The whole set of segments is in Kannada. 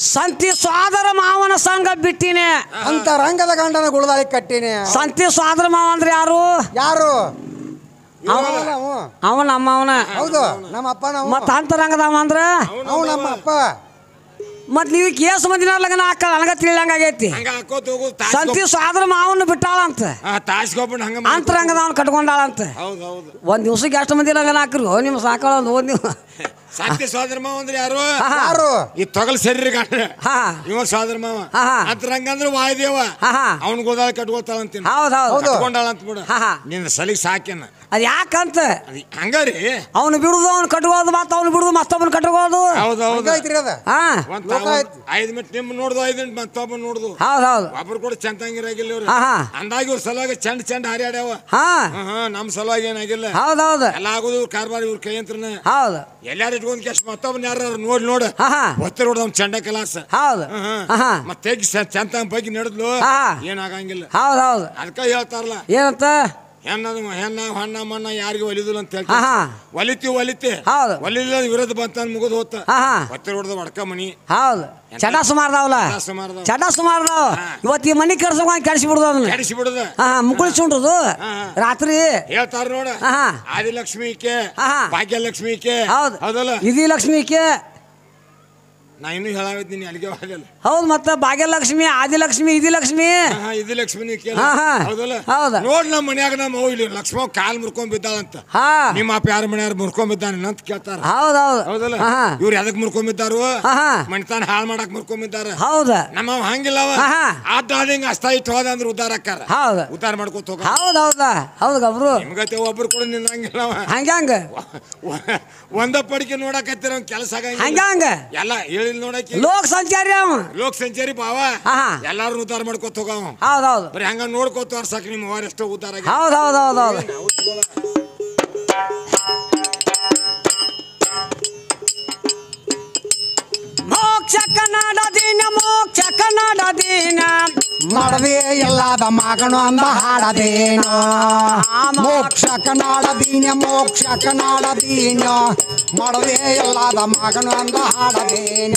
ಸಂತಿ ಸ್ವಾದರ ಮಾವನ ಸಂಘ ಬಿಟ್ಟಿನಿ ಅಂತ ರಂಗದ ಗಂಡನ ಗುಳದಾಳಿ ಕಟ್ಟಿನಿ. ಸಂತಿ ಸ್ವಾದರ ಮಾವ ಅಂದ್ರೆ ಯಾರು? ಯಾರು? ಅವ ನಮ್ಮ ಅವನ. ಹೌದು, ನಮ್ಮ ಅಪ್ಪ. ಮತ್ತ ಅಂತರಂಗದ ಅವ ಅಂದ್ರ ಅವ್ ನಮ್ಮ ಅಪ್ಪ. ಮತ್ ನೀವು ಕೇಸ್ ಮಂದಿನ ಲಗ್ನ ಹಾಕ ನನಗ ತಿಳಿಯಂಗ ಆಗೈತಿ. ಸಂತಿ ಸ್ವಾದರ ಮಾವನ್ನ ಬಿಟ್ಟಾಳಂತ, ಅಂತರಂಗದ ಅವನ್ ಕಟ್ಕೊಂಡಾಳಂತ. ಒಂದ್ ದಿವ್ಸಕ್ಕೆ ಎಷ್ಟು ಮಂದಿ ಲಗ್ನ ಹಾಕ್ರಿ ನಿಮ್ ಸಾಕಾಳ ಒಂದ್ ನೀವು. ಸಂತಿ ಸ್ವಾದರ ಮಾವ ಅಂದ್ರೆ ಯಾರು? ಈ ತೊಗಲ್ ಸರಿ ಇವ ಸ್ವಾದರ ಮಾವ. ಅಂತರಂಗ ಅಂದ್ರೆ ವಾಯುದೇವ. ಅವ್ನ ಗೋದಾಳ ಕಟ್ಕೊತಾಳಂತ. ಕಟ್ಕೊಂಡಾಳಂತ ಬಿಡು. ನಿನ್ನ ಸಲಿಗೆ ಸಾಕೇನ ಅದ್ ಯಾಕಂತ ಹಂಗಾರಿ ಅವ್ನು ಬಿಡುದು ಅವ್ನು ಕಟ್ಕೋದು ಮತ್ತ ಅವ್ನು ಬಿಡುದು ಮತ್ತೊಬ್ಬನ ಕಟ್ಕೋದು. 5 ಮಿನಿಟ್ ನಿಮ್ ನೋಡುದು 5 ಮಿನಿಟ್ ಮತ್ತೊಬ್ಬ ನೋಡುದು. ಹೌದೌದು. ಒಬ್ರು ಕೂಡ ಚಂದಂಗಿರಾಗಿಲ್ಲ ಇವ್ರು. ಅಂದಾಗಿ ಇವ್ರ ಸಲುವಾಗಿ ಚಂಡ್ ಹಾರ್ಯಾಡ್ಯಾವ. ನಮ್ ಸಲುವಾಗಿ ಏನಾಗಿಲ್ಲ. ಹೌದೌದು. ಎಲ್ಲ ಆಗುದು ಕಾರ್ಬಾರ್ ಇವ್ರ ಕೈ ಯಂತ್ರನ. ಹೌದು. ಎಲ್ಲಾರು ಇಟ್ಕೊಂಡ್ ಕೆಸ್ ಮತ್ತೊಬ್ಬನ ಯಾರು ನೋಡ್ ಒತ್ತಿ ನೋಡ್ ಅವ್ನ ಚಂಡ ಕಲಾಸ. ಹೌದು. ಮತ್ತೆ ಚಂದ ಬಗ್ಗೆ ನಡೆದ್ಲು ಏನಾಗಂಗಿಲ್ಲ. ಹೌದೌದು. ಅದಕ್ಕ ಹೇಳ್ತಾರಲ್ಲ ಏನಂತ ಹೆಣ್ಣ ಹಣ್ಣ ಮಣ್ಣ ಯಾರಿಗೂ ಒಲಿದಿಲ್ಲ ಅಂತ ಹೇಳ್ತಾರೆ. ಒಲಿತಿ ಒಲಿಲ್ಲ ವಿರೋಧ ಬಂತ ಮುಗಿದು ಹೋತ ಒತ್ತಿ ಹೊಡೆದ ಒಡ್ಕ ಮನಿ. ಹೌದು. ಚಟ ಸುಮಾರ್ದಾವಲ್ಲ, ಚಟ ಸುಮಾರ್ದಾವ. ಇವತ್ತು ಈ ಮನಿ ಕೆಡ್ಸ ಕೆಡಿಸಿ ಬಿಡುದು, ಅದನ್ನ ಕೆಡಿಸಿ ಬಿಡುದ. ಮುಕ್ಕಳಿ ಸುಂಡ್ರದು ರಾತ್ರಿ ಹೇಳ್ತಾರ ನೋಡ. ಆದಿಲಕ್ಷ್ಮಿಕೆ ಭಾಗ್ಯಲಕ್ಷ್ಮಿಕೆ. ಹೌದು. ಹೌದಲ್ಲ, ಇದಿ ಲಕ್ಷ್ಮಿಕೆ. ನಾ ಇನ್ನೂ ಹೇಳಾವಿದ್ದೀನಿ ಅಲ್ಲಿಗೆ ಹೋಗಲ್ಲ. ಹೌದು. ಮತ್ತೆ ಭಾಗ್ಯಲಕ್ಷ್ಮಿ, ಆದಿಲಕ್ಷ್ಮಿ, ಇದಿ ಲಕ್ಷ್ಮಿ. ಇದು ಲಕ್ಷ್ಮಿ ಹೌದಲ್ಲ. ಹೌದು. ನೋಡ್ ನಮ್ಮ ಮನ್ಯಾಗ ನಮ್ಮ ಇಲ್ಲಿ ಲಕ್ಷ್ಮ ಕಾಲ್ ಮುರ್ಕೊಂಡ್ ಬಿದ್ದಾಳಂತ. ನಿಮ್ಮ ಅಪ್ಪ ಯಾರ ಮನೆಯಾರ ಮುರ್ಕೊಂಡ್ ಬಿದ್ದಾನ ಅಂತ ಕೇಳ್ತಾರ. ಹೌದೌದು. ಹೌದಲ್ಲ. ಇವ್ರು ಎದಕ್ ಮುರ್ಕೊಂಡ್ ಬಿದ್ದಾರು? ಮಣಿತಾನ ಹಾಳು ಮಾಡಕ್ ಮುರ್ಕೊಂಡ್ ಬಿದ್ದಾರ. ಹೌದ. ನಮ್ಮ ಹಂಗಿಲ್ಲವ ಆದ್ರಿಂಗ ಅಸ್ತ ಇಟ್ಟು ಹೋದ ಅಂದ್ರೆ ಉದ್ದಾರ ಆಕಾರ. ಹೌದು. ಉದ್ದಾರ ಮಾಡ್ಕೊತ ಹೋಗ. ಹೌದೌದ. ಹೌದು ಗಬ್ರು. ನಿಮ್ಗತೆ ಒಬ್ರು ಕೂಡ ನಿನ್ನಂಗಿಲ್ಲವ. ಹಂಗ ಒಂದ ಪಡಿಕೆ ನೋಡಕತ್ತಿರ ಕೆಲಸ ಹಂಗ ಎಲ್ಲ ಹೇಳಿಲ್ ನೋಡಕ್ಕೆ. ಲೋಕ ಸಂಚಾರಿ ಅವ. ಲೋಕ ಸಂಚಾರಿ ಬಾವ. ಎಲ್ಲಾರು ಉದ್ದಾರ ಮಾಡ್ಕೊತ ಹೋಗವ. ಹೌದೌದು. ಬರೀ ಹಂಗ ನೋಡ್ಕೋತ ಸಾಕು ನಿಮ್ಮ ವಾರ ಎಷ್ಟೋ ಉದ್ದಾರ. ಹೌದೌದೌದೌದು. ಮೋಕ್ಷ ಕನ್ನಡ ದಿನ, ಮೋಕ್ಷ ಕನ್ನಡ ದಿನ ಮಾಡದೆ ಎಲ್ಲದ ಮಗನು ಅಂದ ಹಾಡದೇನ. ಮೋಕ್ಷ ಕನ್ನಡ ದೀನ, ಮೋಕ್ಷ ಕನ್ನಡ ದೀನ ಮಾಡದೆ ಎಲ್ಲದ ಮಗನು ಅಂದ ಹಾಡದೇನ.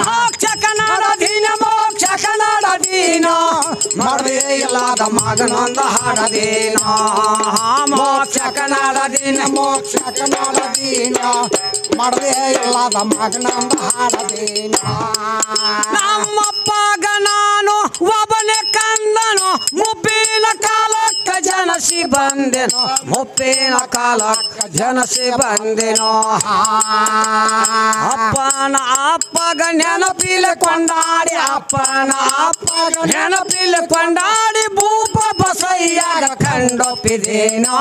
ಮೋಕ್ಷ ಕನ್ನಡ ದಿನ, ಮೋಕ್ಷ ಕನ್ನಡ ದಿನ ಮಾಡದೆ ಎಲ್ಲದ ಮಗನು ಅಂದ ಹಾಡದೇನ. ಮೋಕ್ಷ ಕನ್ನಡ ದಿನ, ಮೋಕ್ಷ ಕನ್ನಡ ದೀನ ಮಾಡದೆ ಎಲ್ಲದ ಮಗನ ಅಂದ ಹಾಡದೇನ. ನಮ್ಮಪ್ಪಗ ನಾನು ಒಬ್ಬನೇ ಕಂದನು, ಮುಪ್ಪಿನ ಕಾಲಕ್ಕ ಜನಸಿ ಬಂದೆನು, ಮುಪ್ಪಿನ ಕಾಲಕ್ಕ ಜನಸಿ ಬಂದೆನು. ಅಪ್ಪನ ಅಪ್ಪಗ ನೆನಪಿಲೆ ಕೊಂಡಾಡಿ, ಅಪ್ಪನ ಅಪ್ಪಗ ನೆನಪಿಲೆ ಕೊಂಡಾಡಿ ಭೂಪ ಬಸಯ್ಯಾಗ ಕಂಡೊಪ್ಪಿದೇನೋ.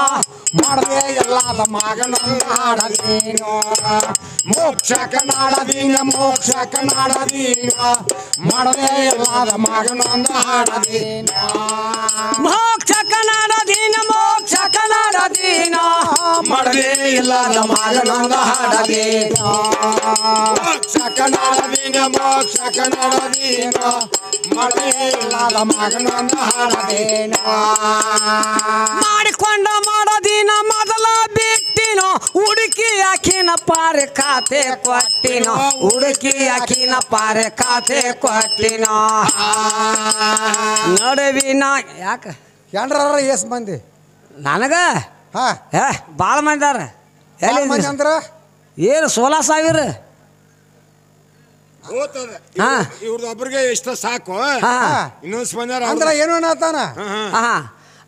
ಮಾಡದೆ ಎಲ್ಲದ ಮಗನಂದ ಹಾಡದೇನೋ. ಮೋಕ್ಷ ಕನ್ನಡ ದೀನ, ಮೋಕ್ಷ ಕನ್ನಡ ದೀನ ಮಾಡದೆ ಎಲ್ಲದ ಮಗನಂದ ಹಾಡದೇನೋ. ಮೋಕ್ಷ ಕನ್ನಡ ದಿನ, ಮೋಕ್ಷ ಕನ್ನಡ ದಿನ ಮಾಡದೆ ಎಲ್ಲದ ಮಗನಂದ ಹಾಡದೇನೋ. ಮೋಕ್ಷ ಕನ್ನಡ ದೀನ, ಮೋಕ್ಷ ಕನ್ನಡ ದೀನ ಮಾಡದೆ ಎಲ್ಲದ ಮಗನಂದ ಹಾಡದೇನೋ. ಮಾಡಿಕೊಂಡ ಮಾಡೋದಿನ ಮೊದಲ ಬಿಟ್ಟಿನೋ, ಹುಡುಕಿ ಆಕಿನ ಪಾರೆ ಖಾತೆ ಕೊಟ್ಟಿನೋ, ಹುಡುಕಿ ಆಕಿನ ಪಾರೆ ಖಾತೆ ಕೊಟ್ಟಿನೋ. ನಡುವಿನ ಯಾಕ ಎಂಡ್ರ ಎಸ್ ಮಂದಿ ನನಗ ಭಾಳ ಮಂದಿ ಅದಾರ. ಮಂದಿ ಅಂದ್ರ ಏನು 16,000. ಇವ್ರದ್ದು ಒಬ್ರಿಗೆ ಇಷ್ಟ ಸಾಕು. ಇನ್ನೊಂದು ಸ್ಪಂದರ ಅಂದ್ರ ಏನು ಅನ್ನತಾನ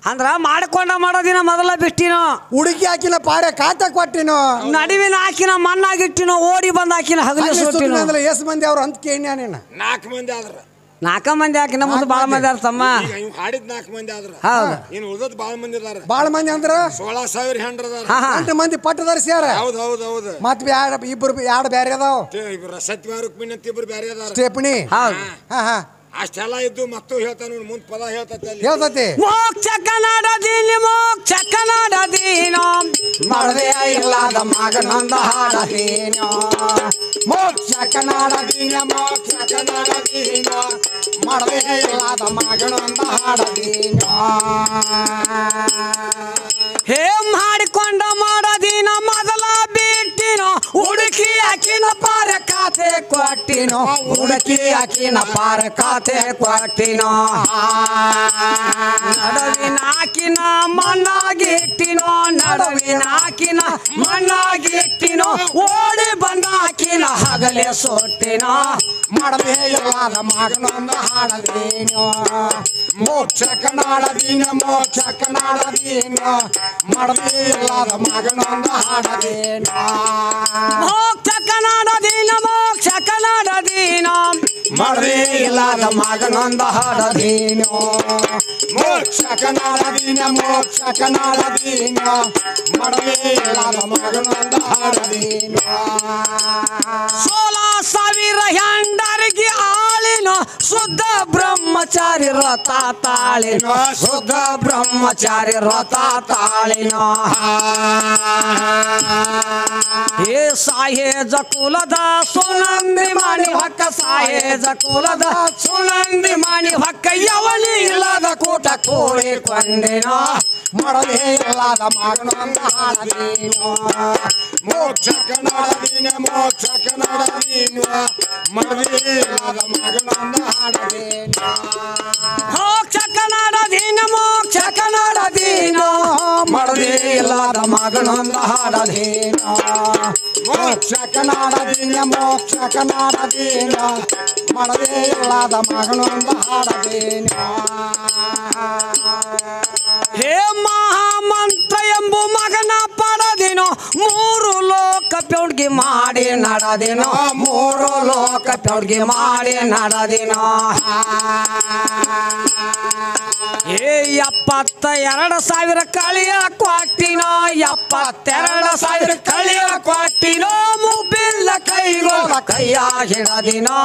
ಅಂದ್ರ ಮಾಡಿಕೊಂಡ ಮಾಡೋದಿನ ಮೊದಲ ಬಿಟ್ಟಿನೋ, ಹುಡುಗಿ ಹಾಕಿನ ಪಾರೆ ಖಾತೆ ಕೊಟ್ಟಿನೋ, ನಡುವಿನ ಹಾಕಿನ ಮಣ್ಣಾಗಿಟ್ಟಿನೋ, ಓಡಿ ಬಂದ ಹಾಕಿನ ಹಗಲಿ ಸುಟ್ಟಿನೋ. ಅಂದ್ರೆ ಎಸ್ ಮಂದಿ ಅವ್ರು ಅಂತ ಕೇಳಿ 4 ಮಂದಿ ಆದ್ರ. 4 ಮಂದಿ ಹಾಕಿನ ಮುಂದೆ ಭಾಳ ಮಂದಿ ಅದಾರ ತಮ್ಮ. ಹಾಡಿದ್ 4 ಮಂದಿ ಆದ್ರ. ಹೌದು. ಇನ್ನು ಉಳ್ದದ್ ಭಾಳ ಮಂದಿ ಅದಾರ. ಭಾಳ ಮಂದಿ ಅಂದ್ರ 16,000 ಹೆಂಡ್ರ ಅದಾರ. 8 ಮಂದಿ ಪಟ್ಟದಾರ ಸೇರ. ಹೌದು ಹೌದು ಹೌದು. ಮತ್ ಇಬ್ರು ಎರಡು ಬೇರೆ ಅದಾವ. ಸತ್ಯ ರುಕ್ಮಿಣಿ ಅಂತ ಇಬ್ರು ಬೇರೆ ಅದಾರ. ಸ್ಟೆಪ್ನಿ. ಅಷ್ಟೆಲ್ಲ ಇದ್ದು ಮತ್ತು ಹೇಳ್ತಾನ ಮುಂದ್ ಪದ ಹೇಳ್ತತಿ. ಮೋಕ್ಷ ಕನ್ನಡ ದೀನ, ಮೋಕ್ಷ ಕನ್ನಡ ದೀನ ಮಾಡದೆ ಇಲ್ಲದ ಮಗನಂದ ಹಾಡದೇನೋ. ಮೋಕ್ಷ ಕನ್ನಡ ದೀನ, ಮೋಕ್ಷ ಕನ್ನಡ ದೀನ ಮಾಡದೆ ಇಲ್ಲದ ಮಗನಂದ ಹಾಡದೇನೋ. ಹೇ ಮಾಡಿಕೊಂಡ ಮಾಡೋದಿನ ಮೊದಲ ಬಿಟ್ಟಿನೋ, ಹುಡುಕಿ ಹಾಕಿನ ಪಾರೆ ಖಾತೆ ಖಾತೆ ಕೊಟ್ಟಿನೋ ಹುಡುಕಿ ಆಕಿನ ಪಾರ ಖಾತೆ ಕೊಟ್ಟಿನೋ ನಡುವಿನಾಕಿನ ಮಣ್ಣಾಗಿಟ್ಟಿನೋ ನಡುವಿನಾಕಿನ ಮಣ್ಣಾಗಿಟ್ಟಿನೋ ಓಡಿ ಬಂದಾಕಿನ ಹಗಲೇ ಸೊಟ್ಟಿನೋ ಮಾಡದೆ ಎಲ್ಲಾದ ಮಗನೊಂದು ಹಾಡದೇನೋ ಮೋಕ್ಷ ಕನ್ನಡದೀನ ಮೋಕ್ಷ ಕನ್ನಡದೀನ ಮಾಡದೆ ಎಲ್ಲಾದ ಮಗನೊಂದು ಹಾಡದೇನೋ ಮೋಕ್ಷ ಕನ್ನಡದೀನ ಮೋಕ್ಷ ಕನ್ನಡದೀನ ಮಾಡದೆ ಎಲ್ಲಾದ ಮಗನೊಂದು ಹಾಡದೇನೋ ಮೋಕ್ಷ ಕನ್ನಡದೀನ ಮೋಕ್ಷ ಕನ್ನಡದೀನ ಮಾಡದೆ ಎಲ್ಲಾದ ಮಗನೊಂದು ಹಾಡದೇನೋ 16,000 ಹೆಂಡರಿಗೆ ಆಳಿನೋ ಶುದ್ಧ ಬ್ರಹ್ಮಚಾರಿ ವ್ರತ ತಾಳಿನೋ ಶುದ್ಧ ಬ್ರಹ್ಮಚಾರಿ ವ್ರತ ತಾಳಿನೋ ಏ ಸಾಹೇಜ ಕುಲದ ಸುನಂದಿ ಮಾಣಿ ಹಕ್ಕ ಸಾಹೇಜ ಕುಲದ ಸುನಂದಿ ಮಾಣಿ ಹಕ್ಕ ಯವನಿ ಇಲ್ಲದ ಕೂಟ ಕೂಡಿಕೊಂಡೆನೋ ಮಾಡದೆ ಎಲ್ಲಾದ ಮಗನೊಂದು ಹಾಡದೇನೋ ಮೋಕ್ಷ ಕನ್ನಡದೀನ ಮೋಕ್ಷ ಕನ್ನಡದೀನ ಮಾಡದೆ ಎಲ್ಲಾದ ಮಗನೊಂದು ಹಾಡದೇನೋ ಮೋಕ್ಷ ಕನ್ನಡದೀನ ಮೋಕ್ಷ ಕನ್ನಡದೀನ ಮಾಡದೆ ಎಲ್ಲಾದ ಮಗನೊಂದು ಹಾಡದೇನೋ ಮೋಕ್ಷ ಕನ್ನಡದೀನ ಮೋಕ್ಷ ಕನ್ನಡದೀನ ಮಾಡದೆ ಎಲ್ಲಾದ ಮಗನೊಂದು ಹಾಡದೇನೋ ಹೇ ಮಹಾಮಂತ್ರ ಎಂಬು ಮಗನ ಪಡೆದಿನೋ ಮೂರು ಲೋಕ ಪೆವ್ಗೆ ಮಾಡಿ ನಡದಿನೋ ಮೂರು ಲೋಕ ಪೆವ್ಗೆ ಮಾಡಿ ನಡದಿನೋ ಏ 72,000 ಕಳಿಯ ಕೊಟ್ಟಿನೋ 72,000 ಕಳಿಯ ಕೊಟ್ಟಿನೋ ಮುಬ್ಬಿಲ್ಲ ಕೈಗೋಲ ಕೈಯ ಹಿಡದಿನೋ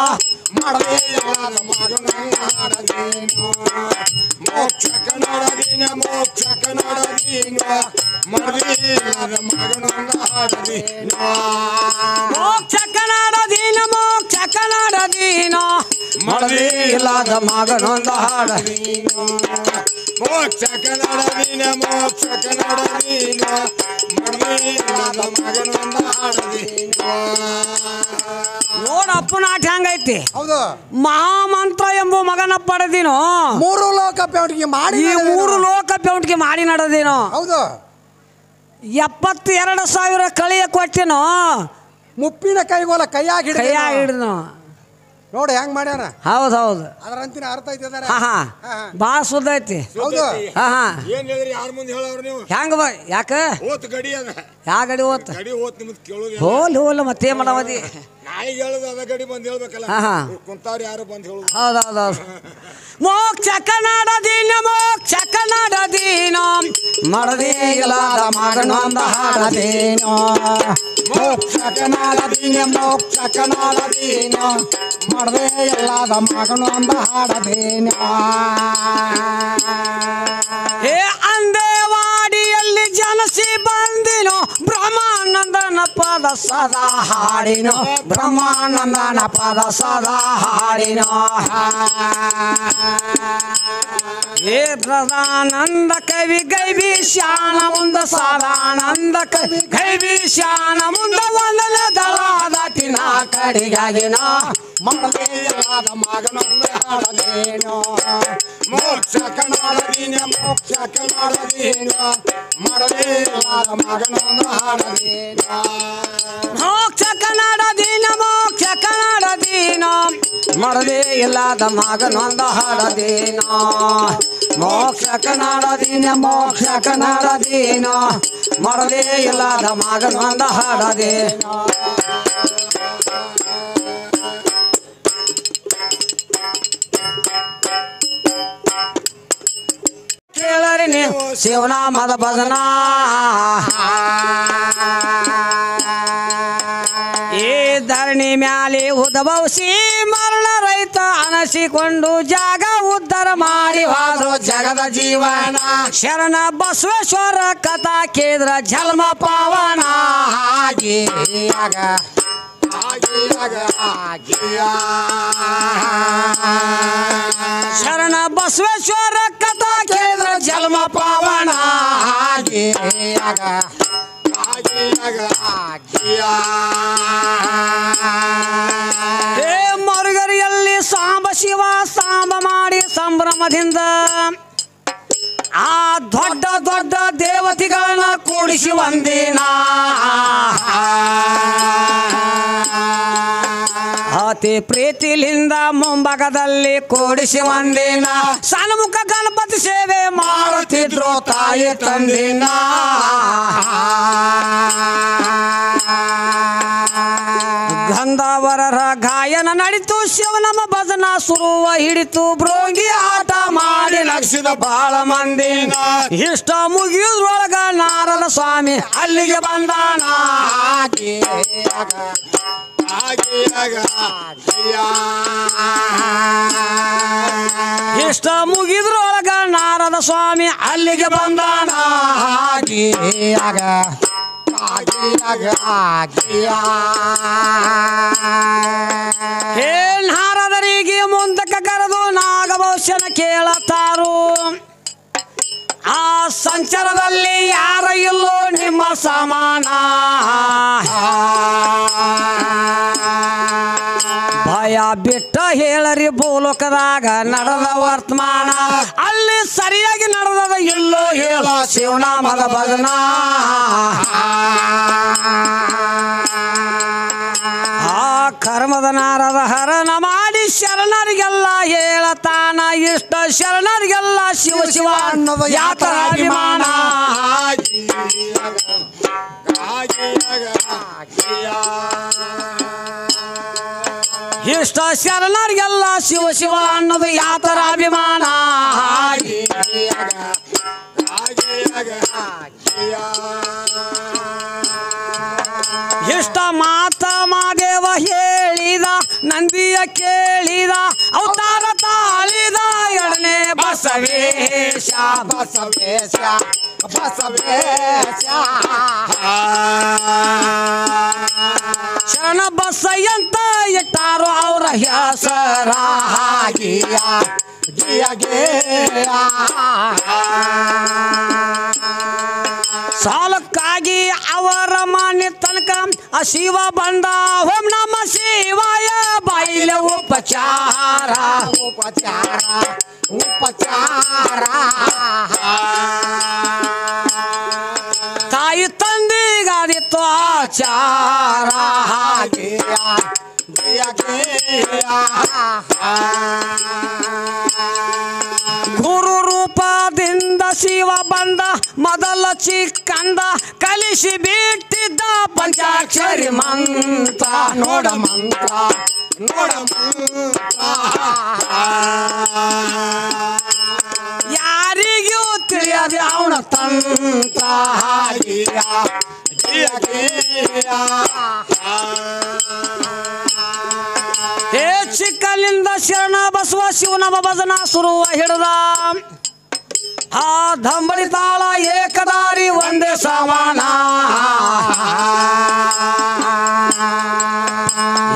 ಮಾಡದೆ ಎಲ್ಲಾದ ಮಗನೊಂದು ಹಾಡದೇನೋ ಮೋಕ್ಷ ಕನ್ನಡದೀನ ಮೋಕ್ಷ ಕನ್ನಡದೀನ ಮಾಡದೆ ಎಲ್ಲಾದ ಮಗನೊಂದು ಹಾಡದೇನೋ ಮೋಕ್ಷ ಕನ್ನಡದೀನ ಮೋಕ್ಷ ಕನ್ನಡದೀನ ಮಾಡದೆ ಎಲ್ಲಾದ ಮಗನೊಂದು ಹಾಡದೀನೋ ಮೋಕ್ಷ ಕನ್ನಡದೀನ ಮೋಕ್ಷ ಕನ್ನಡದೀನ ಮಾಡದೆ ಎಲ್ಲಾದ ಮಗನೊಂದು ಹಾಡದೇನೋ ನೋಡಪ್ಪನ ಆಟ ಹೆಂಗೈತಿ ಹೌದು ಮಹಾಮಂತ್ರ ಎಂಬ ಮಗನ ಪಡೆದಿನೋ ಮೂರು ಲೋಕ ಪೆಟ್ಟಿಗೆ ಮಾಡಿ ಈ ಮೂರು ಲೋಕ ಪೆವ್ಟಿಗೆ ಮಾಡಿ ನಡದೇನೋ ಹೌದು 72,000 ಕಳಿಯ ಕೊಟ್ಟಿನೋ ಮುಪ್ಪಿನ ಕೈಗೋಲ ಕೈಯಾಗಿ ಕೈಯಾಗ ಹಿಡಿದನು ನೋಡಿ ಹೆಂಗ್ ಮಾಡ್ಯಾನ ಹೌದು ಹೌದು ಅದರಂತಿನ ಅರ್ಥ ಐತಿದಾರ ಹಾ ಹಾ ಭಾಳ ಸುದ್ದ ಐತಿ ಹೌದು ಹಾ ಹಾ ಏನ್ ಹೇಳಿದ್ರಿ ಯಾರ ಮುಂದೆ ಹೇಳವ್ರ ನೀವು ಹೆಂಗ ಯಾಕ ಓತ್ ಗಡಿ ಅದ ಯಾ ಗಡಿ ಓತ್ ಗಡಿ ಓತ್ ನಿಮ್ದು ಕೇಳೋದು ಹೋಲ್ ಹೋಲ್ ಮತ್ತೆ ಮಾಡವದಿ ನಾಯಿಗೆ ಹೇಳುದು ಅದ ಗಡಿ ಬಂದ್ ಹೇಳ್ಬೇಕಲ್ಲ ಹಾ ಹಾ ಕುಂತಾವ್ರು ಯಾರು ಬಂದ್ ಹೇಳುದು ಹೌದು ಹೌದು ಹೌದು ಮೋಕ್ಷ ಕನ್ನಡದೀನ ಮೋಕ್ಷ ಕನ್ನಡದೀನ ಮಾಡದೇ ಇಲ್ಲದ ಮಗನೊಂದ ಹಾಡದೇನೋ ಮೋಕ್ಷ ಕನ್ನಡದೀನ ಮೋಕ್ಷ ಕನ್ನಡದೀನ ಮಾಡದೆ ಎಲ್ಲಾದ ಮಗನೊಂದು ಹಾಡದೇನೋ ಹೇ ಅಂದೇವಾಡಿಯಲ್ಲಿ ಜನಸಿ ಬಂದಿನೋ ಬ್ರಹ್ಮಾನಂದನ ಪದ ಸದಾ ಹಾಡಿನೋ ಬ್ರಹ್ಮಾನಂದನ ಪದ ಸದಾ ಹಾಡಿನೋ ಹೇ ಸದಾನಂದ ಕವಿ ಗೈವಿ ಶಾನ ಮುಂದ ಸದಾನಂದ ಕವಿ ಗೈವಿ ಶಾನ ಮುಂದ ಒಂದಲ ದಳ ದಾಟಿನ ಕಡಿಗಾಗಿನ ಮಾಡದೆ ಎಲ್ಲಾದ ಮಗನೊಂದು ಹಾಡದೇನೋ ಮೋಕ್ಷ ಕನ್ನಡದೀನ ಮೋಕ್ಷ ಕನ್ನಡದೀನ ಮಾಡದೆ ಎಲ್ಲಾದ ಮಗನೊಂದು ಹಾಡದೇನೋ ಮೋಕ್ಷ ಕನ್ನಡದೀನ ಮೋಕ್ಷ ಕನ್ನಡದೀನ ಮಾಡದೆ ಇಲ್ಲದ ಮಗನೊಂದ ಹಾಡದೇನೋ ಮೋಕ್ಷ ಕನ್ನಡದೀನ ಮೋಕ್ಷ ಕನ್ನಡದೀನ ಮಾಡದೆ ಇಲ್ಲದ ಮಗನೊಂದ ಹಾಡದೇನೋ ಕೇಳರಿ ನೀವು ಶಿವನಾಮದ ಭಜನಾ ಈ ಧರಣಿ ಮ್ಯಾಲೆ ಉದ್ಭವಿಸಿ ಮರಣ ರೈತ ಅನಸಿಕೊಂಡು ಜಾಗ ಉದ್ಧಾರ ಮಾಡಿ ಹೋದ್ರು ಜಗದ ಜೀವನ ಶರಣ ಬಸವೇಶ್ವರ ಕಥಾ ಕೇಂದ್ರ ಜನ್ಮ ಪಾವನ ಆಗಿಯಾಗ ಆಗಿಯಾಗ ಶರಣ ಬಸವೇಶ್ವರ ಕಥಾ ಕೇಂದ್ರ ಜನ್ಮ ಪಾವನ ಆಗಿಯಾಗ ಆಗಿಯಾಗ ಶ್ರಮದಿಂದ ಆ ದೊಡ್ಡ ದೊಡ್ಡ ದೇವತೆಗಳನ್ನ ಕೂಡಿಸಿ ಒಂದಿನ ಅತಿ ಪ್ರೀತಿಲಿಂದ ಮುಂಭಾಗದಲ್ಲಿ ಕೂಡಿಸಿ ಒಂದಿನ ಸನ್ಮುಖ ಗಣಪತಿ ಸೇವೆ ಮಾಡುತ್ತಿದ್ರು ತಾಯಿ ತಂದಿನ ಗಂಧವರರ ಗಾಯನ ನಡಿತು ಶಿವನಮ ಭಜನ ಸುರುವ ಹಿಡಿತು ಭೃಂಗಿ ಆಟ ಮಾಡಿ ನಗಿಸಿದ ಬಾಳ ಮಂದಿನ ಇಷ್ಟ ಮುಗಿಯುದ್ರೊಳಗ ನಾರದ ಸ್ವಾಮಿ ಅಲ್ಲಿಗೆ ಬಂದಾನ ಇಷ್ಟ ಮುಗಿದ್ರೊಳಗ ನಾರದ ಸ್ವಾಮಿ ಅಲ್ಲಿಗೆ ಬಂದಾನ ನಾರದರಿಗೆ ಮುಂದಕ್ಕೆ ಕರೆದು ನಾಗಭೂಷಣ ಕೇಳತಾರು ಆ ಸಂಚಾರದಲ್ಲಿ ಯಾರ ಇಲ್ಲೋ ನಿಮ್ಮ ಸಮಾನ ಭಯ ಬಿಟ್ಟ ಹೇಳರಿ ಭೂಲೋಕದಾಗ ನಡೆದ ವರ್ತಮಾನ ಅಲ್ಲಿ ಸರಿಯಾಗಿ ನಡೆದ ಎಲ್ಲೋ ಹೇಳ ಶಿವನಾಮದ ಭಜನ ಆ ಕರ್ಮದ ನಾರದ ಹರಣ ಮಾಡಿ ಶರಣರಿಗೆಲ್ಲ ಹೇಳತಾನ ಇಷ್ಟ ಶರಣರಿಗೆಲ್ಲ ಶಿವ ಶಿವ ಅನ್ನೋದು ಯಾತರ ಅಭಿಮಾನ ಇಷ್ಟ ಶರಣರಿಗೆಲ್ಲ ಶಿವ ಶಿವ ಅನ್ನೋದು ಯಾತರ ಅಭಿಮಾನ ಇಷ್ಟ ಮಾತ ಮಾದೇವ ಹೇಳಿದ ನಂದಿಯ ಕೇಳಿದ ಅವತಾರ ತಾಳಿದ ಎರಡನೇ ಬಸವೇಶ ಬಸವೇಶ ಬಸವೇಶ ಶರಣ ಬಸಯ್ಯಂತ ಇಟ್ಟಾರು ಅವರ ಹೆಸರ ಸಾಲಕ್ಕಾಗಿ ಅವರ ಮಾನ್ಯ ತನಕ ಆ ಶಿವ ಬಂದ ಓಂ ನಮ ಶಿವಾಯ ಬಾಯಿಲ ಉಪಚಾರ ಉಪಚಾರ ಉಪಚಾರ ತಾಯಿ ತಂದಿಗಾದಿತ್ತು ಆಚಾರ ಗುರು ರೂಪದಿಂದ ಶಿವ ಬಂದ ಮೊದಲ ಚಿಕ್ಕಂದ ಕಲಿಸಿ ಬಿಟ್ಟಿದ್ದ ಪಂಚಾಕ್ಷರಿ ಮಂತ್ರ ನೋಡ ಮಂತ್ರ ನೋಡ ಮಂತ್ರ ಯಾರಿಗೂ ತಿಳಿಯದೆ ಅವನ ತಂತ್ರ ಹೇ ಚಿಕ್ಕಲಿಂದ ಶರಣ ಬಸವ ಶಿವನಮ ಭಜನ ಸುರುವ ಹಿಡಿದ ಆ ದಂಬಳಿ ತಾಳ ಏಕದಾರಿ ಒಂದೇ ಸಮಾನ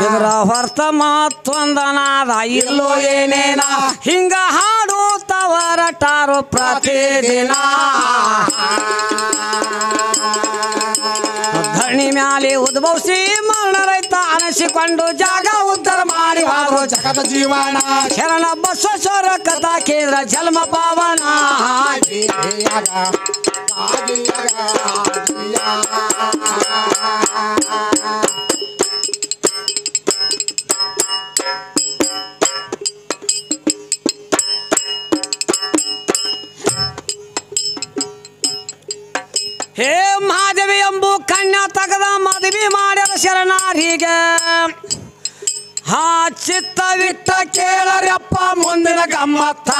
ಇದರ ಹೊರತ ಮತ್ತೊಂದನಾದ ಇಲ್ಲೋ ಏನೇನ ಹಿಂಗ ಹಾಡುತ್ತವರಟಾರು ಪ್ರತಿದಿನ ಧರಣಿ ಮ್ಯಾಲೆ ಉದ್ಭವಿಸಿ ಮರಣ ರೈತ ಅನಿಸಿಕೊಂಡು ಜಾಗ ಉದ್ಧಾರ ಮಾಡಿ ಹಾರು ಜಗದ ಜೀವನ ಶರಣ ಬಸವೇಶ್ವರ ಕಥಾ ಕೇಂದ್ರ ಜನ್ಮ ಪಾವನ ಹೇ ಮಹಾದೇವಿ ಎಂಬು ಕನ್ಯಾ ತಗದ ಮದುವೆ ಮಾಡ್ಯಾರ ಶರಣಾರಿಗೆ ಹಾ ಚಿತ್ತವಿಟ್ಟ ಕೇಳರಪ್ಪ ಮುಂದಿನ ಗಮ್ಮತ್ತ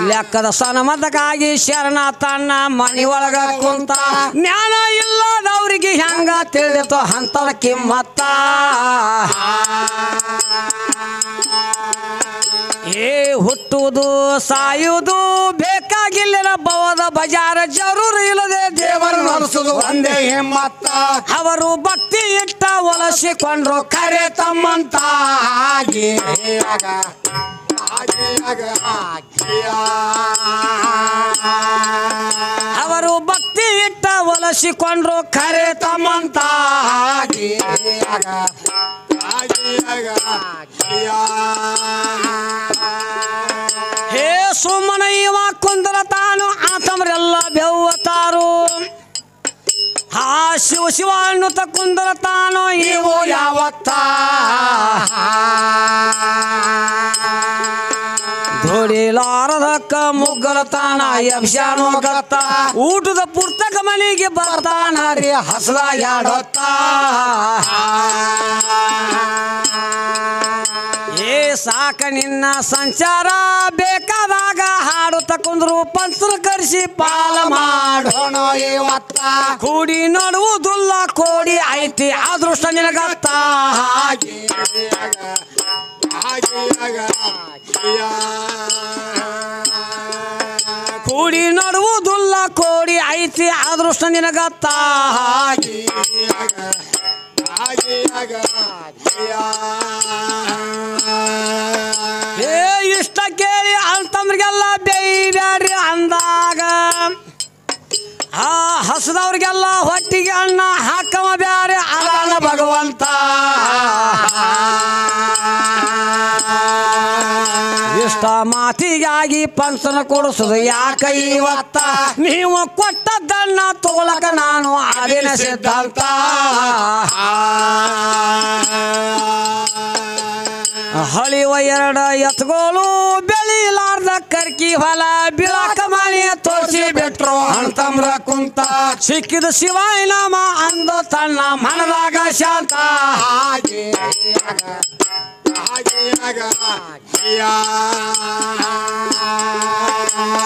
ಲೆಕ್ಕದ ಸನಮದಕ್ಕಾಗಿ ಶರಣ ತನ್ನ ಮನೆಯೊಳಗ ಕುಂತ ಜ್ಞಾನ ಇಲ್ಲದವ್ರಿಗೆ ಹೆಂಗ ತಿಳಿದಿತ್ತು ಅಂತವ ಕಿಮ್ಮತ್ತ ಏ ಹುಟ್ಟುವುದು ಸಾಯುವುದು ಬೇಕಾಗಿಲ್ಲ ಭವದ ಬಜಾರ ಜರೂರು ಇಲ್ಲದೆ ದೇವರು ನಡೆಸುವುದು ಒಂದೇ ಹಿಮ್ಮತ್ತ ಅವರು ಭಕ್ತಿ ಇಟ್ಟ ಒಲಸಿಕೊಂಡ್ರು ಕರೆ ತಮ್ಮಂತ ಅವರು ಭಕ್ತಿ ಇಟ್ಟ ಒಲಸಿಕೊಂಡ್ರು ಕರೆ ತಮ್ಮಂತ ಹೇ ಸುಮ್ಮನ ಇವ ಕುಂದರ ತಾನು ಆತಮರೆಲ್ಲ ಬೆವ್ವತಾರು ಹಾ ಶಿವ ಶಿವ ಅನ್ನುತ್ತ ಕುಂದರ ತಾನು ಇವು ಯಾವತ್ತ ಧೋಡಿಲಾರದಕ್ಕ ಮುಗ್ಗರ ತಾನ ಯಕ್ಷಾನೋ ಗತ್ತ ಊಟದ ಪುಸ್ತಕ ಮನೆಗೆ ಬರ್ತಾನ ರೀ ಹಸಲ ಯಾಡತ್ತ ಏ ಸಾಕ ನಿನ್ನ ಸಂಚಾರ ಬೇಕಾದಾಗ ಹಾಡುತ್ತ ಕುಂದ್ರು ಪಂಚರು ಕರೆಸಿ ಪಾಲ ಮಾಡೋಣ ಇವತ್ತ ಕೂಡಿ ನಡುವುದಿಲ್ಲ ಕೋಡಿ ಐತಿ ಅದೃಷ್ಟ ನಿನಗತ್ತ ಕೂಡಿ ನಡುವುದಿಲ್ಲ ಕೋಡಿ ಐತಿ ಅದೃಷ್ಟ ನಿನಗತ್ತ ಏ ಇಷ್ಟ ಕೇಳಿ ಅಂತಮ್ರಿಗೆಲ್ಲ ಬೇಯ್ಬ್ಯಾಡ್ರಿ ಅಂದಾಗ ಆ ಹಸದವ್ರಿಗೆಲ್ಲ ಹೊಟ್ಟಿಗೆ ಅಣ್ಣ ಹಾಕವ ಬ್ಯಾರೆ ಅದಾನ ಭಗವಂತ ಇಷ್ಟ ಮಾತಿಗಾಗಿ ಪಂಚನ ಕೊಡಿಸೋದು ಯಾಕ ಇವತ್ತ ನೀವು ಕೊಟ್ಟದ್ದನ್ನ ತಗೊಳಕ ನಾನು ಅದೇನ ಸಿದ್ಧಾಂತ ಹಳಿವ ಎರಡು ಎತ್ಗೋಳು ಬೆಳಿಲಾರ್ದ ಕರ್ಕಿ ಹೊಲ ಬಿಳಕ ಮನೆ ತೋರಿಸಿ ಬಿಟ್ರು ಅಂತಮ್ರ ಕುಂತ ಸಿಕ್ಕಿದ ಶಿವಾಯ ನಾಮ ಅಂದು ತನ್ನ ಮನದಾಗ ಶಾಂತ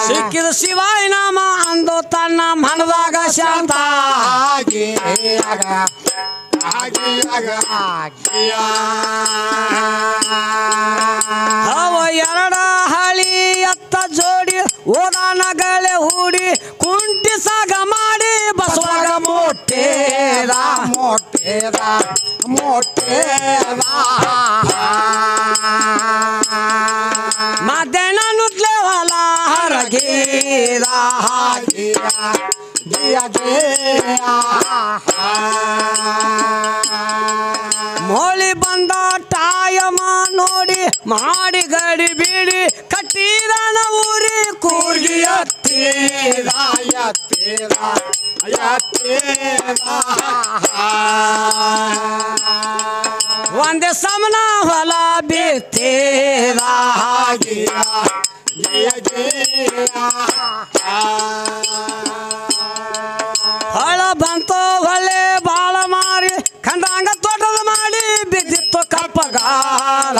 ಸಿಕ್ಕಿದ ಶಿವಾಯ ನಾಮ ಅಂದು ತನ್ನ ಮನದಾಗ ಶಾಂತ ಅವ ಎರಡ ಹಳಿ ಎತ್ತ ಜೋಡಿ ಓದಾನಗಳೆ ಹೂಡಿ ಕುಂಟಿ ಸಾಗ ಮಾಡಿ ಬಸವಾಗ ಮೊಟ್ಟೆದ ಮೊಟ್ಟೆದ ಮೊಟ್ಟೆದ ಮಧ್ಯಾಹ್ನ ನುಟ್ಲೆ ಹೊಲ ಹರಗೀದ ಮೋಳಿ ಬಂದ ಟಾಯಮ ನೋಡಿ ಮಾಡಿ ಗಡಿ ಬೀಡಿ ಕಟ್ಟಿದಾನ ಊರಿ ಕೂರ್ಗಿ ಎತ್ತೀದ ಒಂದೇ ಸಮನ ಹೊಲ ಬಿತ್ತೇದ ಹೊಳ ಬಂತು ಹೊಳೆ ಬಾಳ ಮಾರಿ ಕಂಡಂಗ ತೋಟದ ಮಾಡಿ ಬಿದ್ದಿತ್ತು ಕಪ್ಪಗಾಲ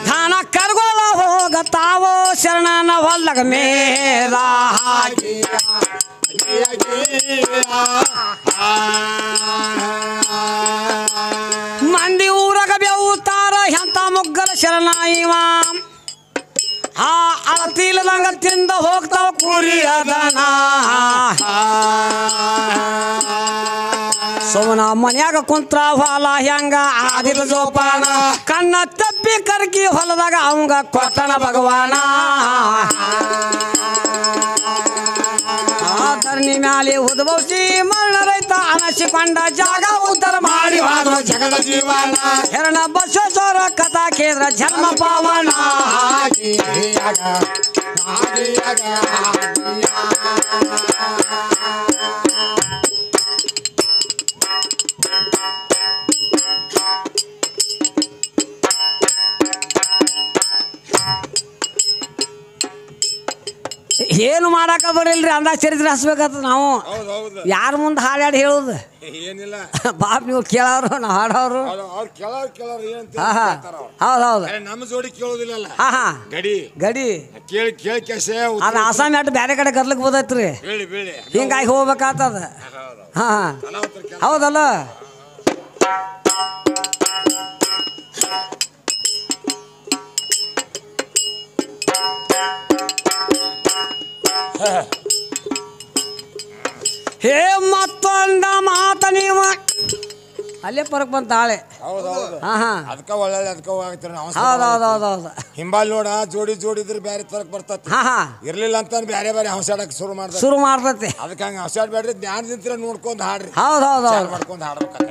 ಧಾನ ಕರ್ಗೋಳ ಹೋಗತಾವೋ ಶರಣನ ಹೊಲ್ದಾಗ ಮೇಲ ಮಂದಿ ಊರಾಗ ಬೆವುತ್ತಾರ ಎಂತ ಮುಗ್ಗರ ಶರಣ ಇವ ಆ ಅಳತಿಲ್ದಂಗ ತಿಂದ ಹೋಗ್ತಾವ ಕುರಿ ಅದನ ಸೋಮನ ಮನ್ಯಾಗ ಕುಂತ್ರ ಹೊಲ ಹೆಂಗ ಆದಿರ ಜೋಪಾನ ಕಣ್ಣ ತಪ್ಪಿ ಕರ್ಕಿ ಹೊಲದಾಗ ಅವಂಗ ಕೊಟ್ಟಣ ಭಗವಾನ ಧರಣಿ ಮ್ಯಾಲೆ ಉದ್ಭವಿಸಿ ಮರಣ ರೈತ ಅನಸಿಕೊಂಡ ಜಾಗ ಉದ್ಧಾರ ಮಾಡಿ ಹೋದ್ರ ಜಗದ ಜೀವನ ಹೆರಣ ಬಸವೇಶ್ವರ ಕಥಾ ಕೇಂದ್ರ ಜನ್ಮ ಪಾವನ ಏನು ಮಾಡಾಕ ಬರಿಲ್ರಿ ಅಂದಾಗ ಚರಿತ್ರೆ ಹಸ್ಬೇಕಾಗ್ತದ ನಾವು ಯಾರ ಮುಂದೆ ಹಾಡಾಡಿ ಹೇಳುದು ಏನಿಲ್ಲ ಬಾಪ್ ನೀವು ಕೇಳೋರು ನಾವು ಹಾಡೋರು ಹೌದೌದು ನಮ್ಮ ಜೋಡಿ ಕೇಳೋದಿಲ್ಲ ಹಾ ಗಡಿ ಗಡಿ ಕೇಳಿ ಕೇಳಿ ಕೆಸ ಅದು ಆಸಾಮಿ ಅಟ್ಟು ಬೇರೆ ಕಡೆ ಗರ್ಲಕ್ ಬೋದೈತ್ರಿ ಹಿಂಗಾಗಿ ಹೋಗ್ಬೇಕಾಗ್ತದ ಹಾ ಹೌದಲ್ಲ ಹೇ ಮತ್ತೊಂದ ಮಾತ ನೀವು ಅಲ್ಲೇ ಪರಕ್ ಬಂತ ತಾಳೆ. ಹೌದೌದು ಅದಕ್ಕ ಒಳ್ಳೆ ಅದಕ್ಕ ಆಗ್ತಾರೆ ಹೌದೌದೌದೌದು. ಹಿಂಬಾಲ್ ನೋಡ ಜೋಡಿ ಇದ್ರೆ ಬೇರೆ ತರಕ್ ಬರ್ತತಿ. ಇರ್ಲಿಲ್ಲ ಅಂತ ಬೇರೆ ಬೇರೆ ಹಂಸಾಡಕ್ ಶುರು ಮಾಡ್ತತಿ. ಅದಕ್ಕೆ ಹಂಗ ಹಂಸಾಡ್ಬೇಡ್ರಿ, ಜ್ಞಾನದಿಂತ್ರ ನೋಡ್ಕೊಂಡ್ ಹಾಡ್ರಿ. ಹೌದೌದು ಮಾಡ್ಕೊಂಡ್ ಹಾಡ್ಬೇಕಾಗ.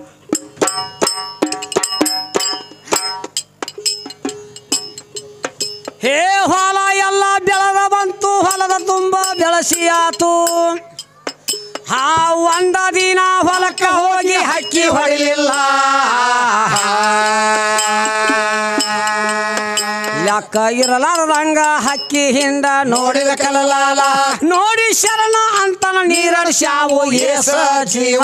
ಹೇ ಹೊಲ ಎಲ್ಲ ಬೆಳೆದ ಬಂತು, ಹೊಲದ ತುಂಬ ಬೆಳಸಿ ಆತು. ಒಂದ ದಿನ ಹೊಲಕ್ಕ ಹೋಗಿ ಹಕ್ಕಿ ಹೊಡಿಲಿಲ್ಲ. ಲೆಕ್ಕ ಇರಲಾರದಂಗ ಹಕ್ಕಿ ಹಿಂಡ ನೋಡಿದ ಕಲಲಾಲ. ನೋಡಿ ಶರಣ ಅಂತನ ನೀರಡ್ ಶಾವು ಏಸ ಜೀವ.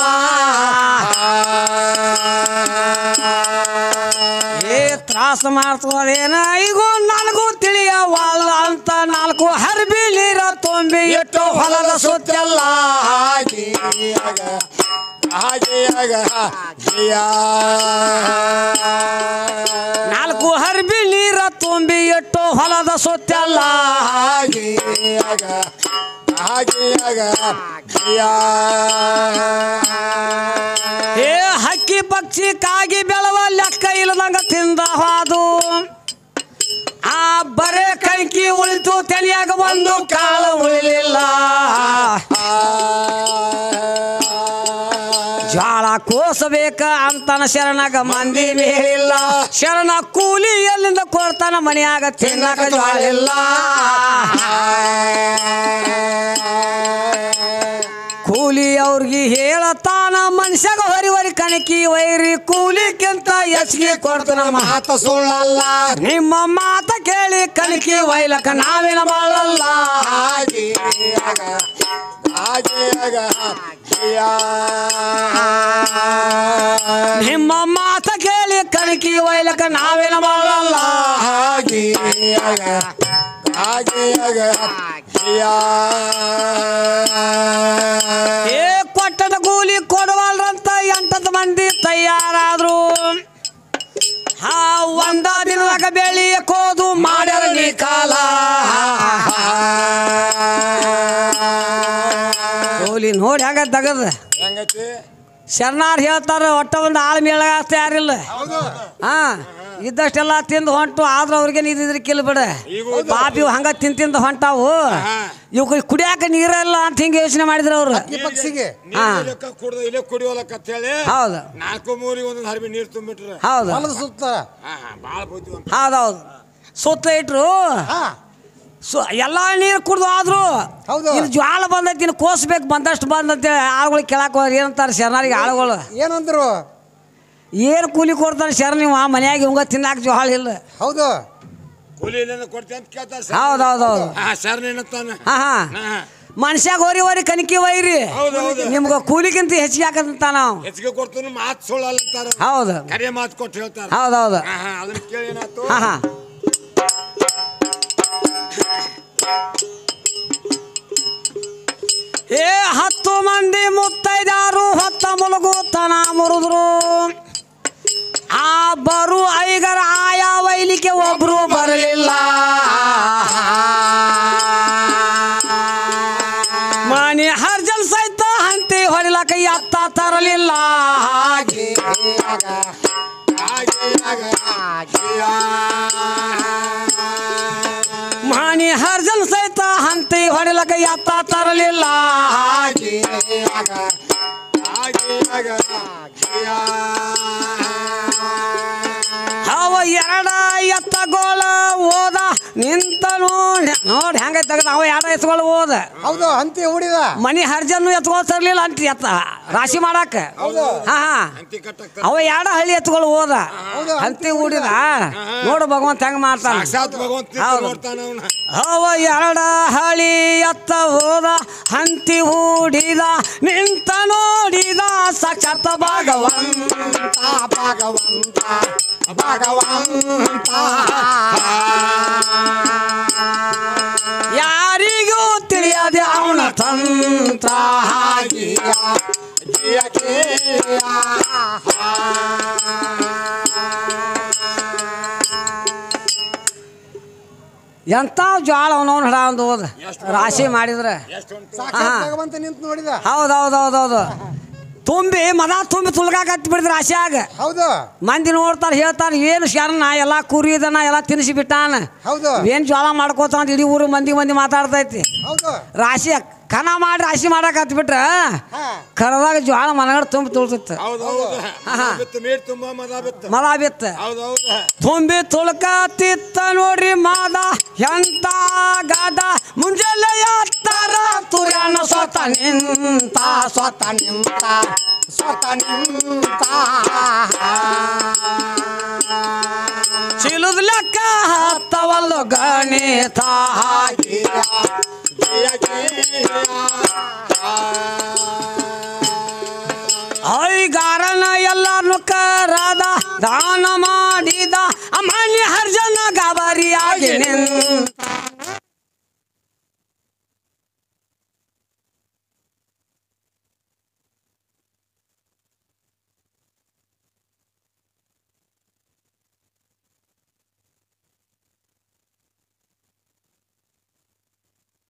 ತ್ರಾಸ ಮಾಡ್ತದೇನ ಈಗ ನನಗೂ ತಿಳಿಯವಲ್ಲ ಅಂತ 4 ಹರ್ಬಿ ನೀರ ತುಂಬಿ ಇಟ್ಟು ಹೊಲದ ಸುತ್ತೆಲ್ಲ ಹಾಗೆ 4 ಹರ್ಬಿ ನೀರ ತುಂಬಿ ಇಟ್ಟು ಹೊಲದ ಸುತ್ತೆಲ್ಲ ಹೇ ಹಕ್ಕಿ ಪಕ್ಷಿ ಕಾಗಿ ಬೆಳವ ಲೆಕ್ಕ ಇಲ್ಲದಂಗ ತಿಂದ ಹೋದು. ಆ ಬರೇ ಕಣಕಿ ಉಳಿತು, ತಲೆಯಾಗ ಒಂದು ಕಾಲ ಉಳಿಲಿಲ್ಲ. ಜ್ವಾಳ ಕೋಸಬೇಕ ಅಂತನ ಶರಣಗ ಮಂದಿ ಮೇಲಿಲ್ಲ. ಶರಣ ಕೂಲಿ ಎಲ್ಲಿಂದ ಕೊಡ್ತಾನ, ಮನೆಯಾಗ ತಿನ್ನಕ ಜ್ವಾಳ ಇಲ್ಲ. ಕೂಲಿ ಅವ್ರಿಗೆ ಹೇಳತಾನ ಮನುಷ್ಯಗ ಹೊರಿ ಕಣಕಿ ವೈರಿ. ಕೂಲಿಕ್ಕಿಂತ ಹೆಚ್ಚಿಗೆ ಕೊಡ್ತಾನ ಮಾತ ಸುಳ್ಳಲ್ಲ. ನಿಮ್ಮ ಮಾತ ಕೇಳಿ ಕಣಕಿ ವೈಲಕ ನಾವಿನ ಬಾಳಲ್ಲ. ನಿಮ್ಮ ಮಾತ ಕೇಳಿ ಕಣಕಿ ವೈಲಕ ನಾವಿನ ಬಾಳಲ್ಲ. ಏ ಕೊಟ್ಟದ ಕೂಲಿ ಕೊಡವಲ್ರಂತ 8 ಮಂದಿ ತಯಾರಾದ್ರು. ಒಂದ ದಿನದಾಗ ಬೆಳಿ ಕೋದು ಮಾಡ್ಯಾರ ನೀ ಕಾಲ. ಕೂಲಿ ನೋಡಿ ಹಂಗ ತಗದ ಶರಣಾರ್ ಹೇಳ್ತಾರ, ಒಟ್ಟ ಒಂದು ಆಳ್ ಮೇಳ ಯಾರಿಲ್ಲ. ಇದ್ದಷ್ಟೆಲ್ಲ ತಿಂದು ಹೊಂಟು, ಆದ್ರ ಅವ್ರಿಗೆ ಇದ್ರ ಕಿಲ್ ಬಿಡ. ಪಾಪಿ ಹಂಗ ತಿಂದ ಹೊಂಟಾವು. ಇವ್ ಕುಡಿಯಾಕ ನೀರಲ್ಲ ಅಂತ ಹಿಂಗ ಯೋಚನೆ ಮಾಡಿದ್ರ ಅವ್ರು. ಹೌದು ಹೌದೌದು ಸುತ್ತ ಇಟ್ರು. ಎಲ್ಲಾ ನೀರು ಕುಡ್ದು ಆದ್ರು ಇಲ್ಲಿ ಜ್ವಾಳ ಬಂದೈತಿ, ಇನ್ನು ಕೋಸ್ಬೇಕು ಬಂದಷ್ಟು ಬಂದಂತೇಳಿ ಆಳುಗಳು ಕೇಳಾಕ ಹೋದ್ರೆ ಏನಂತಾರೆ ಶರಣರಿಗೆ ಆಳುಗಳು? ಏನಂದ್ರು? ಏನು ಕೂಲಿ ಕೊಡ್ತಾರೆ ಶರಣ, ನೀವು ಆ ಮನ್ಯಾಗ ಇವಂಗ ತಿನ್ನಾಕ ಜ್ವಾಳ ಇಲ್ಲ. ಹೌದು ಹೌದೌದೌದು. ಮನುಷ್ಯಾಗ ಹೋರಿ ಕಣಕಿ ವೈರಿ. ನಿಮ್ಗ ಕೂಲಿಗಿಂತ ಹೆಚ್ಚಿಗೆ ಹಾಕಂತ ನಾವು ಹೆಚ್ಚಿಗೆ ಕೊಡ್ತಾನೆ ಮಾತು ಸುಳ್ಳಲ್ಲ. ಹೌದು ಕರೆ ಮಾತು ಕೊಟ್ಟು ಹೇಳ್ತಾರೆ. ಹೌದೌದು. ಅದನ್ನ ಕೇಳಿ ಏನಾಯ್ತು? ಏ 10 ಮಂದಿ ಮುತ್ತೈದಾರು ಹೊತ್ತ ಮುಳುಗುತನ ಮುರಿದ್ರು. ಆ ಬರು ಐಗರ ಆಯಾ ವೈಲಿಕ್ಕೆ ಒಬ್ರು ಬರಲಿಲ್ಲ. ಮನೆ ಹರ್ಜಲ್ ಸಹಿತ ಹಂತಿ ಹೊಡಿಲಕ ಎತ್ತ ತರಲಿಲ್ಲ. ಮನೆ ಹರ್ಜಲ್ ಸಹಿತ ಹಂತಿ ಹೊಡಿಲಕ ಎತ್ತ ತರಲಿಲ್ಲ. ಅವ 2 ಎತ್ತಗೋಳ ಓದ ನಿಂತ ನೋಡಿ ಹೆಂಗ ತೆಗದ. ಅವ 2 ಎತ್ತುಗಳು ಓದ. ಹೌದು ಹಂತಿ ಹೂಡಿದ. ಮನಿ ಹರ್ಜನ್ನು ಎತ್ಕೊಳ್ ತರ್ಲಿಲ್ಲ ಅಂತ ಎತ್ತ ರಾಶಿ ಮಾಡಾಕ. ಅವ 2 ಹಳ್ಳಿ ಎತ್ತುಗಳು ಓದ ಹಂತಿ ಹೂಡಿದ. ನೋಡು ಭಗವಂತ ಹೆಂಗ ಮಾಡ್ತಾನ. ಅವ 2 ಹಳಿ ಎತ್ತ ಹೋದ ಹಂತಿ ಹೂಡಿದ ನಿಂತ ನೋಡಿದ ಸಾಕ್ಷಾತ್ ಭಗವಂತ ಭಗವಂತ ಭಗವಂತ. ಯಾರಿಗೂ ತಿಳಿಯದೆ ಅವನ ತಂತ್ರ. ಎಂತ ಜ್ವಾಳ ಅವನವನ್ ಹಡ ಒಂದು ಹೋದ ರಾಶಿ ಮಾಡಿದ್ರ. ಭಗವಂತ ನಿಂತು ನೋಡಿದ. ಹೌದೌದೌದೌದು. ತುಂಬಿ ಮದ ತುಂಬಿ ತುಳ್ಗಾಕತ್ತಿ ಬಿಡಿದ್ರ ಆಶಾಗ. ಹೌದು. ಮಂದಿ ನೋಡ್ತಾರ ಹೇಳ್ತಾರ ಏನು ಶರಣ ಎಲ್ಲಾ ಕುರಿದನ ಎಲ್ಲಾ ತಿನ್ಸಿ ಬಿಟ್ಟಾನ. ಹೌದು. ಏನ್ ಜ್ವಾಳ ಮಾಡ್ಕೋತಾನ ಇಡೀ ಊರು ಮಂದಿ ಮಾತಾಡ್ತೈತಿ. ಹೌದು. ರಾಶಿ ಕನ ಮಾಡಿ ರಾಶಿ ಮಾಡಕ್ ಹತ್ ಬಿಟ್ರ ಕರದಾಗ ಜ್ವಾಳ ಮನಗಡೆ ತುಂಬಿ ತುಳ್ತಿತ್ತು. ಮಲ ಬಿತ್ತ ತುಂಬಿ ತುಳ್ಕತ್ತಿತ್ತ ನೋಡ್ರಿ ಮಾದ ಎಂತ ಗಾದ ಮುಂಜಾನೆ ಎತ್ತರ ತುರ್ಯಾನ ಸ್ವತ ನಿಂತ ಚೀಲದ ಲೆಕ್ಕ ಹತ್ತವಲ್ಲು ಗಣಿತ